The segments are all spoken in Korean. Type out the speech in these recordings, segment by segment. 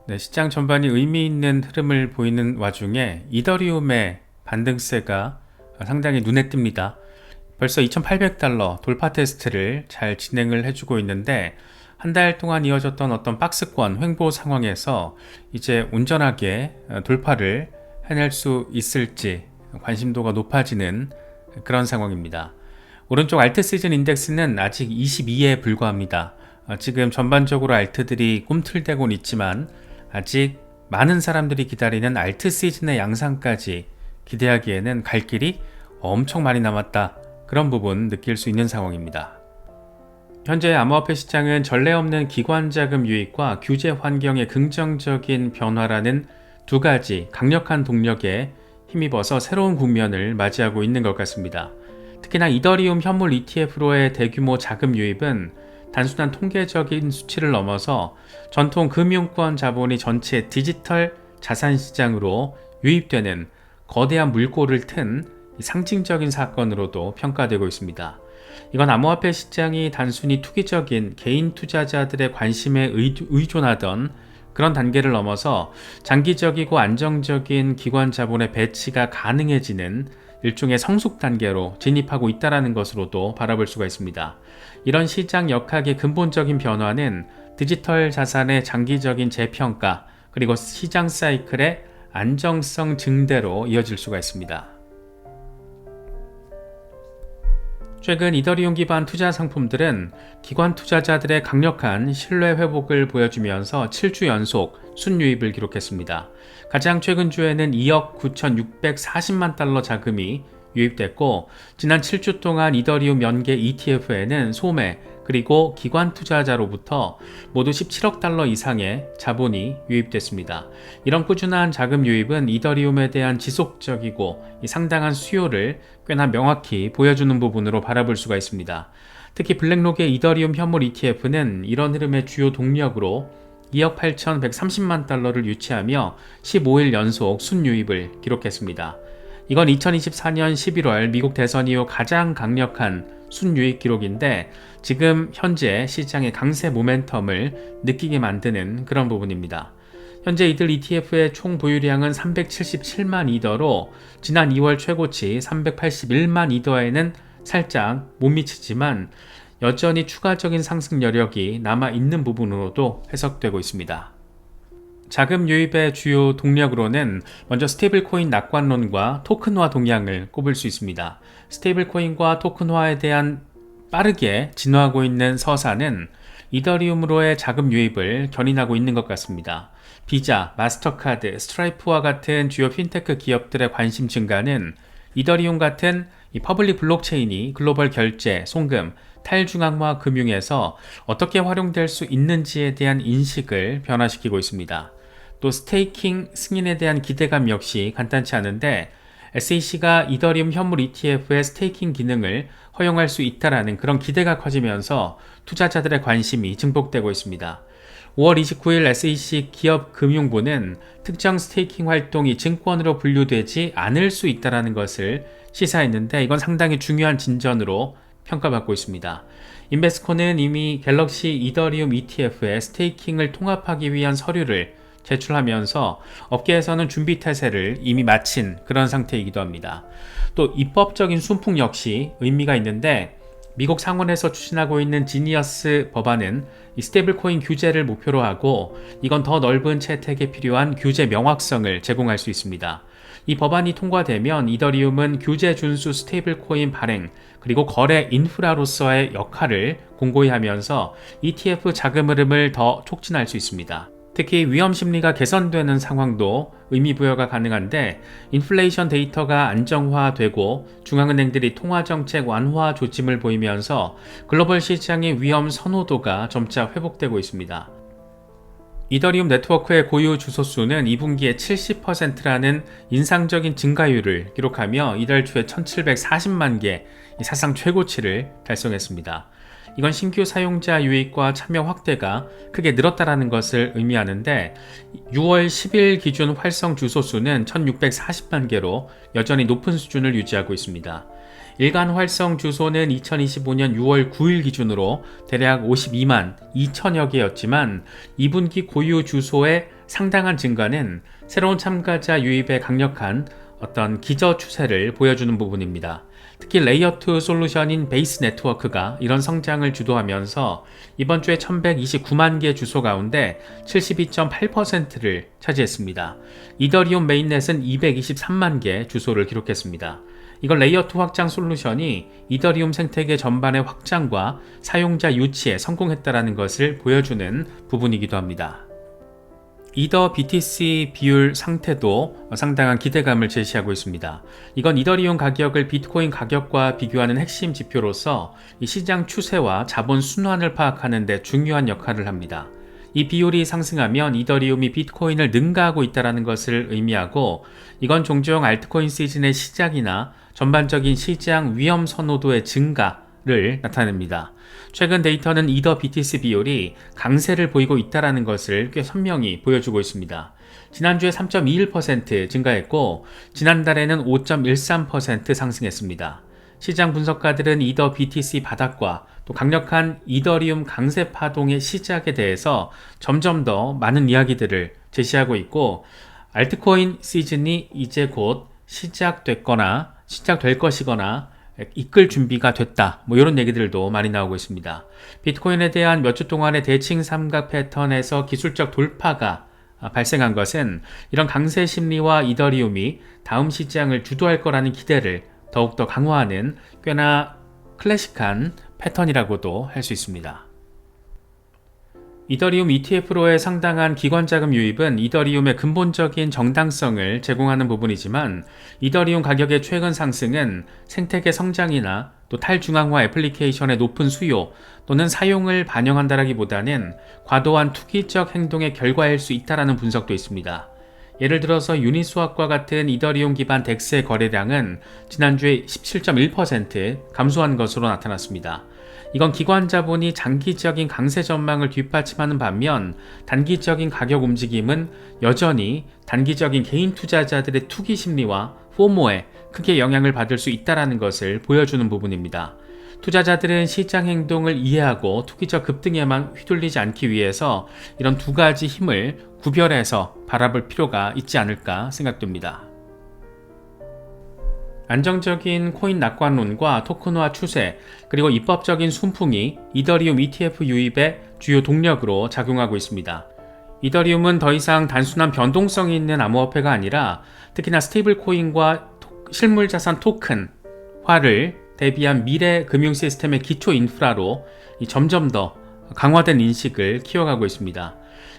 네, 시장 전반이 의미 있는 흐름을 보이는 와중에 이더리움의 반등세가 상당히 눈에 띕니다. 벌써 2,800달러 돌파 테스트를 잘 진행을 해주고 있는데, 한 달 동안 이어졌던 어떤 박스권 횡보 상황에서 이제 온전하게 돌파를 해낼 수 있을지 관심도가 높아지는 그런 상황입니다. 오른쪽 알트 시즌 인덱스는 아직 22에 불과합니다. 지금 전반적으로 알트들이 꿈틀대곤 있지만 아직 많은 사람들이 기다리는 알트 시즌의 양상까지 기대하기에는 갈 길이 엄청 많이 남았다, 그런 부분 느낄 수 있는 상황입니다. 현재 암호화폐 시장은 전례 없는 기관 자금 유입과 규제 환경의 긍정적인 변화라는 두 가지 강력한 동력에 힘입어서 새로운 국면을 맞이하고 있는 것 같습니다. 특히나 이더리움 현물 ETF로의 대규모 자금 유입은 단순한 통계적인 수치를 넘어서 전통 금융권 자본이 전체 디지털 자산 시장으로 유입되는 거대한 물꼬를 튼 상징적인 사건으로도 평가되고 있습니다. 이건 암호화폐 시장이 단순히 투기적인 개인 투자자들의 관심에 의존하던 그런 단계를 넘어서 장기적이고 안정적인 기관 자본의 배치가 가능해지는 일종의 성숙 단계로 진입하고 있다는 것으로도 바라볼 수가 있습니다. 이런 시장 역학의 근본적인 변화는 디지털 자산의 장기적인 재평가, 그리고 시장 사이클의 안정성 증대로 이어질 수가 있습니다. 최근 이더리움 기반 투자 상품들은 기관 투자자들의 강력한 신뢰 회복을 보여주면서 7주 연속 순유입을 기록했습니다. 가장 최근 주에는 2억 9,640만 달러 자금이 유입됐고, 지난 7주 동안 이더리움 연계 ETF에는 소매 그리고 기관 투자자로부터 모두 17억 달러 이상의 자본이 유입됐습니다. 이런 꾸준한 자금 유입은 이더리움에 대한 지속적이고 상당한 수요를 꽤나 명확히 보여주는 부분으로 바라볼 수가 있습니다. 특히 블랙록의 이더리움 현물 ETF는 이런 흐름의 주요 동력으로 2억 8,130만 달러를 유치하며 15일 연속 순유입을 기록했습니다. 이건 2024년 11월 미국 대선 이후 가장 강력한 순유입 기록인데, 지금 현재 시장의 강세 모멘텀을 느끼게 만드는 그런 부분입니다. 현재 이들 ETF의 총 보유량은 377만 이더로 지난 2월 최고치 381만 이더에는 살짝 못 미치지만 여전히 추가적인 상승 여력이 남아있는 부분으로도 해석되고 있습니다. 자금 유입의 주요 동력으로는 먼저 스테이블코인 낙관론과 토큰화 동향을 꼽을 수 있습니다. 스테이블코인과 토큰화에 대한 빠르게 진화하고 있는 서사는 이더리움으로의 자금 유입을 견인하고 있는 것 같습니다. 비자, 마스터카드, 스트라이프와 같은 주요 핀테크 기업들의 관심 증가는 이더리움 같은 이 퍼블릭 블록체인이 글로벌 결제, 송금, 탈중앙화 금융에서 어떻게 활용될 수 있는지에 대한 인식을 변화시키고 있습니다. 또 스테이킹 승인에 대한 기대감 역시 간단치 않은데, SEC가 이더리움 현물 ETF의 스테이킹 기능을 허용할 수 있다라는 그런 기대가 커지면서 투자자들의 관심이 증폭되고 있습니다. 5월 29일 SEC 기업금융부는 특정 스테이킹 활동이 증권으로 분류되지 않을 수 있다는 것을 시사했는데, 이건 상당히 중요한 진전으로 평가받고 있습니다. 인베스코는 이미 갤럭시 이더리움 ETF의 스테이킹을 통합하기 위한 서류를 제출하면서 업계에서는 준비 태세를 이미 마친 그런 상태이기도 합니다. 또 입법적인 순풍 역시 의미가 있는데, 미국 상원에서 추진하고 있는 지니어스 법안은 이 스테이블코인 규제를 목표로 하고, 이건 더 넓은 채택에 필요한 규제 명확성을 제공할 수 있습니다. 이 법안이 통과되면 이더리움은 규제 준수 스테이블코인 발행 그리고 거래 인프라로서의 역할을 공고히 하면서 ETF 자금 흐름을 더 촉진할 수 있습니다. 특히 위험 심리가 개선되는 상황도 의미부여가 가능한데, 인플레이션 데이터가 안정화되고 중앙은행들이 통화정책 완화 조짐을 보이면서 글로벌 시장의 위험 선호도가 점차 회복되고 있습니다. 이더리움 네트워크의 고유 주소 수는 2분기에 70%라는 인상적인 증가율을 기록하며 이달 초에 1740만 개 사상 최고치를 달성했습니다. 이건 신규 사용자 유입과 참여 확대가 크게 늘었다는 것을 의미하는데, 6월 10일 기준 활성 주소 수는 1640만 개로 여전히 높은 수준을 유지하고 있습니다. 일간 활성 주소는 2025년 6월 9일 기준으로 대략 52만 2천여 개였지만 2분기 고유 주소의 상당한 증가는 새로운 참가자 유입에 강력한 어떤 기저 추세를 보여주는 부분입니다. 특히 레이어2 솔루션인 베이스 네트워크가 이런 성장을 주도하면서 이번 주에 1129만 개 주소 가운데 72.8%를 차지했습니다. 이더리움 메인넷은 223만 개 주소를 기록했습니다. 이건 레이어2 확장 솔루션이 이더리움 생태계 전반의 확장과 사용자 유치에 성공했다는 것을 보여주는 부분이기도 합니다. 이더 BTC 비율 상태도 상당한 기대감을 제시하고 있습니다. 이건 이더리움 가격을 비트코인 가격과 비교하는 핵심 지표로서 이 시장 추세와 자본 순환을 파악하는 데 중요한 역할을 합니다. 이 비율이 상승하면 이더리움이 비트코인을 능가하고 있다는 것을 의미하고, 이건 종종 알트코인 시즌의 시작이나 전반적인 시장 위험 선호도의 증가를 나타냅니다. 최근 데이터는 이더 BTC 비율이 강세를 보이고 있다는 것을 꽤 선명히 보여주고 있습니다. 지난주에 3.21% 증가했고 지난달에는 5.13% 상승했습니다. 시장 분석가들은 이더 BTC 바닥과 또 강력한 이더리움 강세 파동의 시작에 대해서 점점 더 많은 이야기들을 제시하고 있고, 알트코인 시즌이 이제 곧 시작될 것이거나 이끌 준비가 됐다, 이런 얘기들도 많이 나오고 있습니다. 비트코인에 대한 몇 주 동안의 대칭 삼각 패턴에서 기술적 돌파가 발생한 것은 이런 강세 심리와 이더리움이 다음 시장을 주도할 거라는 기대를 더욱더 강화하는 꽤나 클래식한 패턴이라고도 할 수 있습니다. 이더리움 ETF로의 상당한 기관 자금 유입은 이더리움의 근본적인 정당성을 제공하는 부분이지만, 이더리움 가격의 최근 상승은 생태계 성장이나 또 탈중앙화 애플리케이션의 높은 수요 또는 사용을 반영한다라기보다는 과도한 투기적 행동의 결과일 수 있다는 분석도 있습니다. 예를 들어서 유니스왑과 같은 이더리움 기반 덱스의 거래량은 지난주에 17.1% 감소한 것으로 나타났습니다. 이건 기관 자본이 장기적인 강세 전망을 뒷받침하는 반면, 단기적인 가격 움직임은 여전히 단기적인 개인 투자자들의 투기 심리와 포모에 크게 영향을 받을 수 있다는 것을 보여주는 부분입니다. 투자자들은 시장 행동을 이해하고 투기적 급등에만 휘둘리지 않기 위해서 이런 두 가지 힘을 구별해서 바라볼 필요가 있지 않을까 생각됩니다. 안정적인 코인 낙관론과 토큰화 추세, 그리고 입법적인 순풍이 이더리움 ETF 유입의 주요 동력으로 작용하고 있습니다. 이더리움은 더 이상 단순한 변동성이 있는 암호화폐가 아니라 특히나 스테이블 코인과 실물자산 토큰화를 대비한 미래 금융 시스템의 기초 인프라로 점점 더 강화된 인식을 키워가고 있습니다.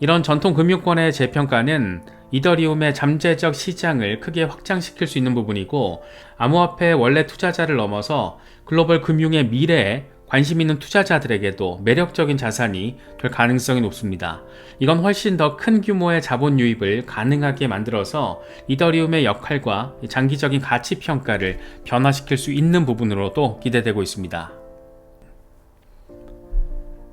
이런 전통 금융권의 재평가는 이더리움의 잠재적 시장을 크게 확장시킬 수 있는 부분이고, 암호화폐의 원래 투자자를 넘어서 글로벌 금융의 미래에 관심 있는 투자자들에게도 매력적인 자산이 될 가능성이 높습니다. 이건 훨씬 더 큰 규모의 자본 유입을 가능하게 만들어서 이더리움의 역할과 장기적인 가치 평가를 변화시킬 수 있는 부분으로도 기대되고 있습니다.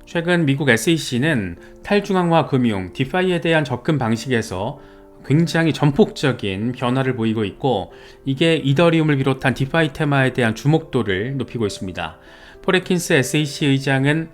최근 미국 SEC는 탈중앙화 금융, 디파이에 대한 접근 방식에서 굉장히 전폭적인 변화를 보이고 있고, 이게 이더리움을 비롯한 디파이 테마에 대한 주목도를 높이고 있습니다. 포레킨스 SEC 의장은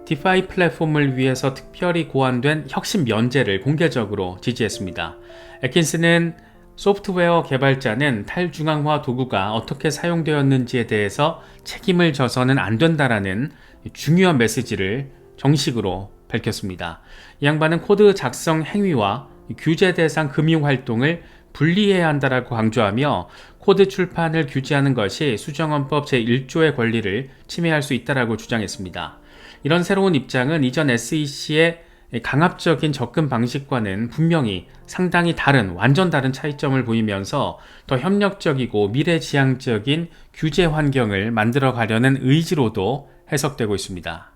디파이 플랫폼을 위해서 특별히 고안된 혁신 면제를 공개적으로 지지했습니다. 애킨스는 소프트웨어 개발자는 탈중앙화 도구가 어떻게 사용되었는지에 대해서 책임을 져서는 안 된다라는 중요한 메시지를 정식으로 밝혔습니다. 이 양반은 코드 작성 행위와 규제 대상 금융활동을 분리해야 한다라고 강조하며, 코드 출판을 규제하는 것이 수정헌법 제1조의 권리를 침해할 수 있다라고 주장했습니다. 이런 새로운 입장은 이전 SEC의 강압적인 접근 방식과는 분명히 상당히 완전 다른 차이점을 보이면서 더 협력적이고 미래지향적인 규제 환경을 만들어 가려는 의지로도 해석되고 있습니다.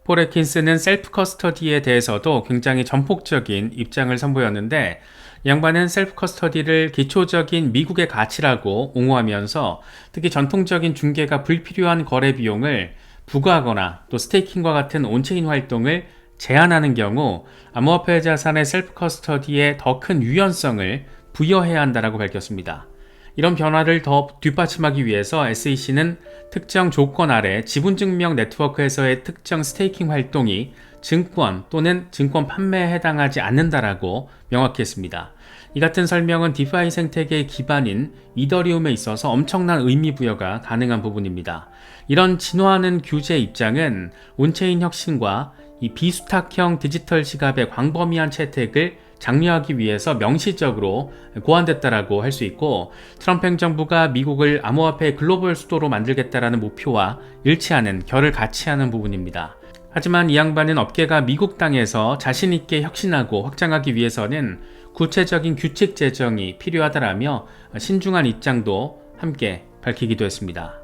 폴 애킨스는 셀프 커스터디에 대해서도 굉장히 전폭적인 입장을 선보였는데, 양반은 셀프 커스터디를 기초적인 미국의 가치라고 옹호하면서 특히 전통적인 중개가 불필요한 거래 비용을 부과하거나 또 스테이킹과 같은 온체인 활동을 제한하는 경우 암호화폐 자산의 셀프 커스터디에 더 큰 유연성을 부여해야 한다고 밝혔습니다. 이런 변화를 더 뒷받침하기 위해서 SEC는 특정 조건 아래 지분증명 네트워크에서의 특정 스테이킹 활동이 증권 또는 증권 판매에 해당하지 않는다라고 명확히 했습니다. 이 같은 설명은 디파이 생태계의 기반인 이더리움에 있어서 엄청난 의미 부여가 가능한 부분입니다. 이런 진화하는 규제 입장은 온체인 혁신과 이 비수탁형 디지털 지갑의 광범위한 채택을 장려하기 위해서 명시적으로 고안됐다라고 할 수 있고, 트럼프 행정부가 미국을 암호화폐 글로벌 수도로 만들겠다라는 목표와 일치하는 결을 같이 하는 부분입니다. 하지만 이 양반은 업계가 미국 땅에서 자신있게 혁신하고 확장하기 위해서는 구체적인 규칙 제정이 필요하다라며 신중한 입장도 함께 밝히기도 했습니다.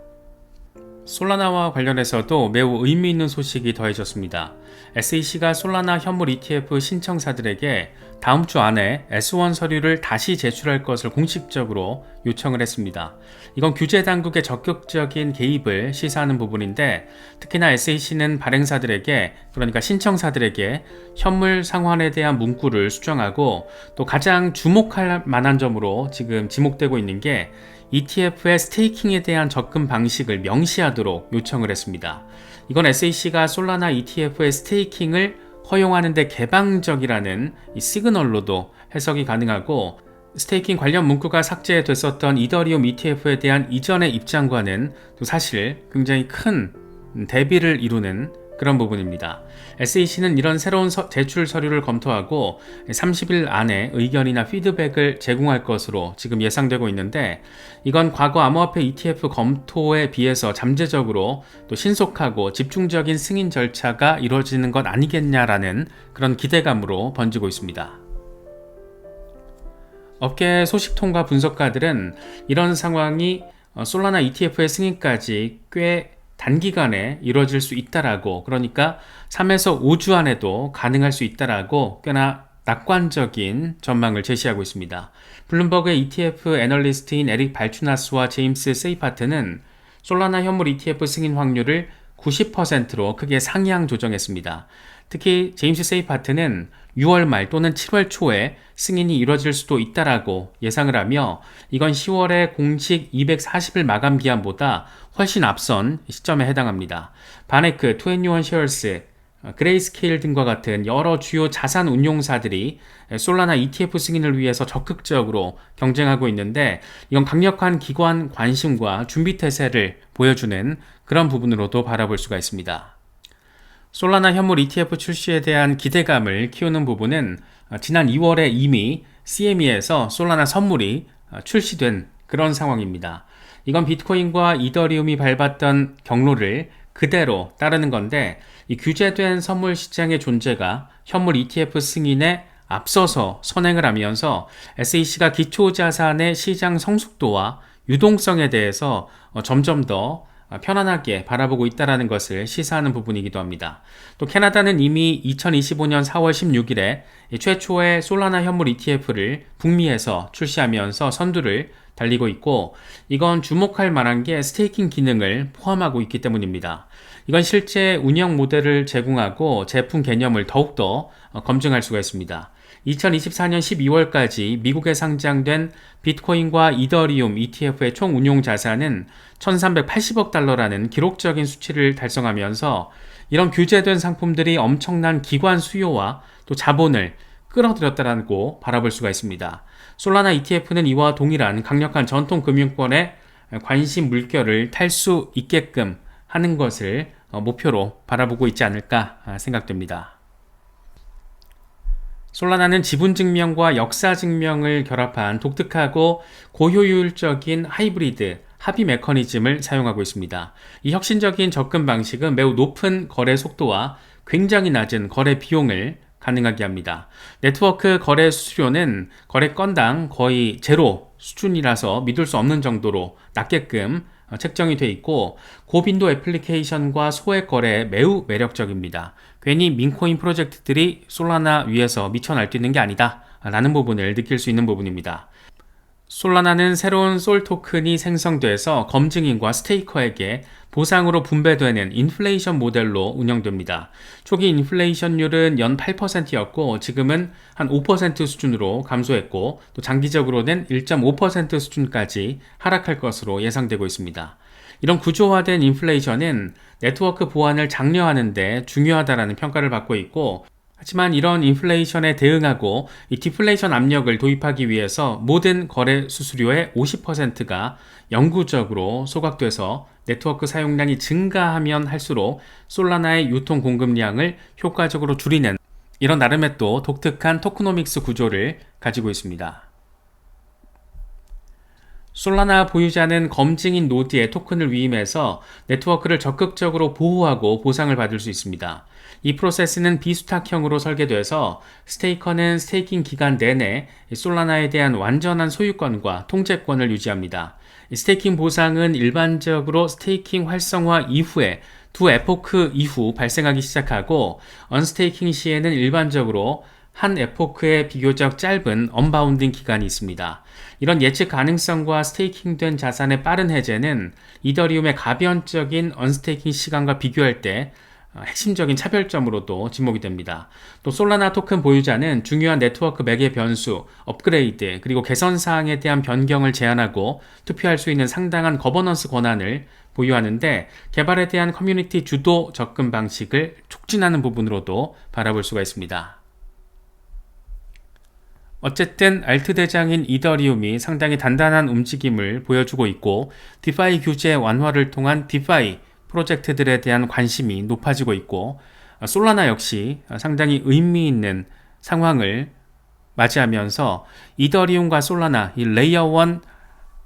솔라나와 관련해서도 매우 의미 있는 소식이 더해졌습니다. SEC가 솔라나 현물 ETF 신청사들에게 다음 주 안에 S1 서류를 다시 제출할 것을 공식적으로 요청을 했습니다. 이건 규제 당국의 적극적인 개입을 시사하는 부분인데, 특히나 SEC는 발행사들에게, 그러니까 신청사들에게 현물 상환에 대한 문구를 수정하고, 또 가장 주목할 만한 점으로 지금 지목되고 있는 게 ETF의 스테이킹에 대한 접근 방식을 명시하도록 요청을 했습니다. 이건 SEC가 솔라나 ETF의 스테이킹을 허용하는 데 개방적이라는 이 시그널로도 해석이 가능하고, 스테이킹 관련 문구가 삭제됐었던 이더리움 ETF에 대한 이전의 입장과는 또 사실 굉장히 큰 대비를 이루는 그런 부분입니다. SEC는 이런 새로운 제출 서류를 검토하고 30일 안에 의견이나 피드백을 제공할 것으로 지금 예상되고 있는데, 이건 과거 암호화폐 ETF 검토에 비해서 잠재적으로 또 신속하고 집중적인 승인 절차가 이루어지는 것 아니겠냐라는 그런 기대감으로 번지고 있습니다. 업계 소식통과 분석가들은 이런 상황이 솔라나 ETF의 승인까지 꽤 단기간에 이루어질 수 있다라고, 그러니까 3에서 5주 안에도 가능할 수 있다라고 꽤나 낙관적인 전망을 제시하고 있습니다. 블룸버그의 ETF 애널리스트인 에릭 발추나스와 제임스 세이파트는 솔라나 현물 ETF 승인 확률을 90%로 크게 상향 조정했습니다. 특히 제임스 세이파트는 6월 말 또는 7월 초에 승인이 이루어질 수도 있다라고 예상을 하며, 이건 10월의 공식 240일 마감 기한보다 훨씬 앞선 시점에 해당합니다. 바네크, 21 쉐어스, 그레이스케일 등과 같은 여러 주요 자산 운용사들이 솔라나 ETF 승인을 위해서 적극적으로 경쟁하고 있는데, 이건 강력한 기관 관심과 준비 태세를 보여주는 그런 부분으로도 바라볼 수가 있습니다. 솔라나 현물 ETF 출시에 대한 기대감을 키우는 부분은 지난 2월에 이미 CME에서 솔라나 선물이 출시된 그런 상황입니다. 이건 비트코인과 이더리움이 밟았던 경로를 그대로 따르는 건데, 이 규제된 선물 시장의 존재가 현물 ETF 승인에 앞서서 선행을 하면서 SEC가 기초자산의 시장 성숙도와 유동성에 대해서 점점 더 편안하게 바라보고 있다는 것을 시사하는 부분이기도 합니다. 또 캐나다는 이미 2025년 4월 16일에 최초의 솔라나 현물 ETF를 북미에서 출시하면서 선두를 달리고 있고, 이건 주목할 만한 게 스테이킹 기능을 포함하고 있기 때문입니다. 이건 실제 운영 모델을 제공하고 제품 개념을 더욱더 검증할 수가 있습니다. 2024년 12월까지 미국에 상장된 비트코인과 이더리움 ETF의 총 운용 자산은 1380억 달러라는 기록적인 수치를 달성하면서, 이런 규제된 상품들이 엄청난 기관 수요와 또 자본을 끌어들였다고 바라볼 수가 있습니다. 솔라나 ETF는 이와 동일한 강력한 전통 금융권의 관심 물결을 탈 수 있게끔 하는 것을 목표로 바라보고 있지 않을까 생각됩니다. 솔라나는 지분증명과 역사증명을 결합한 독특하고 고효율적인 하이브리드 합의 메커니즘을 사용하고 있습니다. 이 혁신적인 접근 방식은 매우 높은 거래 속도와 굉장히 낮은 거래 비용을 가능하게 합니다. 네트워크 거래 수수료는 거래 건당 거의 제로 수준이라서 믿을 수 없는 정도로 낮게끔 책정이 되어 있고, 고빈도 애플리케이션과 소액 거래에 매우 매력적입니다. 괜히 민코인 프로젝트들이 솔라나 위에서 미쳐 날뛰는 게 아니다 라는 부분을 느낄 수 있는 부분입니다. 솔라나는 새로운 솔 토큰이 생성돼서 검증인과 스테이커에게 보상으로 분배되는 인플레이션 모델로 운영됩니다. 초기 인플레이션율은 연 8%였고 지금은 한 5% 수준으로 감소했고 또 장기적으로는 1.5% 수준까지 하락할 것으로 예상되고 있습니다. 이런 구조화된 인플레이션은 네트워크 보안을 장려하는 데 중요하다는 평가를 받고 있고, 하지만 이런 인플레이션에 대응하고 이 디플레이션 압력을 도입하기 위해서 모든 거래 수수료의 50%가 영구적으로 소각돼서 네트워크 사용량이 증가하면 할수록 솔라나의 유통 공급량을 효과적으로 줄이는 이런 나름의 또 독특한 토크노믹스 구조를 가지고 있습니다. 솔라나 보유자는 검증인 노드에 토큰을 위임해서 네트워크를 적극적으로 보호하고 보상을 받을 수 있습니다. 이 프로세스는 비수탁형으로 설계돼서 스테이커는 스테이킹 기간 내내 솔라나에 대한 완전한 소유권과 통제권을 유지합니다. 스테이킹 보상은 일반적으로 스테이킹 활성화 이후에 두 에포크 이후 발생하기 시작하고, 언스테이킹 시에는 일반적으로 한 에포크의 비교적 짧은 언바운딩 기간이 있습니다. 이런 예측 가능성과 스테이킹된 자산의 빠른 해제는 이더리움의 가변적인 언스테이킹 시간과 비교할 때 핵심적인 차별점으로도 지목이 됩니다. 또 솔라나 토큰 보유자는 중요한 네트워크 매개 변수, 업그레이드, 그리고 개선 사항에 대한 변경을 제한하고 투표할 수 있는 상당한 거버넌스 권한을 보유하는데, 개발에 대한 커뮤니티 주도 접근 방식을 촉진하는 부분으로도 바라볼 수가 있습니다. 어쨌든 알트 대장인 이더리움이 상당히 단단한 움직임을 보여주고 있고, 디파이 규제 완화를 통한 디파이 프로젝트들에 대한 관심이 높아지고 있고, 솔라나 역시 상당히 의미 있는 상황을 맞이하면서 이더리움과 솔라나, 이 레이어 1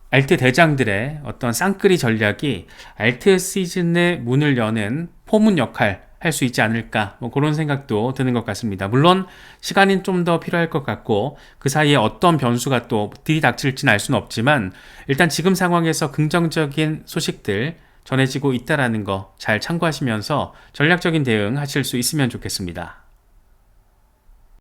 알트 대장들의 어떤 쌍끌이 전략이 알트 시즌의 문을 여는 포문 역할 할 수 있지 않을까, 그런 생각도 드는 것 같습니다. 물론 시간이 좀 더 필요할 것 같고 그 사이에 어떤 변수가 또 들이닥칠지는 알 수는 없지만, 일단 지금 상황에서 긍정적인 소식들 전해지고 있다는 거 잘 참고하시면서 전략적인 대응 하실 수 있으면 좋겠습니다.